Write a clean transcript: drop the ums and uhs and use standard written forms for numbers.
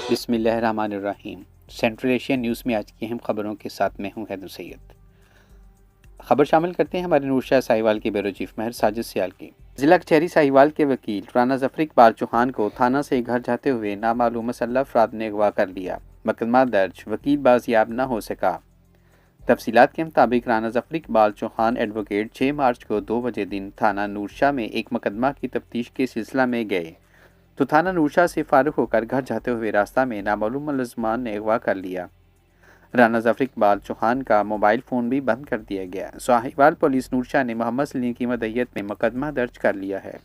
बिस्मिल्लाहिर्रहमानिर्रहीम। Central Asia news में आज की अहम खबरों के साथ मैं हूं हैदर सैयद। खबर शामिल करते हैं हमारे नूरशाह साहिवाल के ब्यूरो चीफ महर साजिद सियाल की। जिला कचहरी साहिवाल के वकील राना जफर इकबाल चौहान को थाना से घर जाते हुए नामालूम मुसल्लह अफराद ने अगवा कर लिया। मुकदमा दर्ज, वकील बाजियाब न हो सका। तफसीलात के मुताबिक राना जफर इकबाल चौहान एडवोकेट 6 मार्च को 2 बजे दिन थाना नूरशाह में एक मुकदमा की तफ्तीश के सिलसिला में गए तो थाना नूरशाह से फारुक होकर घर जाते हुए रास्ता में नामालूम मुलज़मान ने अगवा कर लिया। राना जफर इकबाल चौहान का मोबाइल फ़ोन भी बंद कर दिया गया। साहिवाल पुलिस नूरशाह ने मोहम्मद सलीम की मदहियत में मुकदमा दर्ज कर लिया है।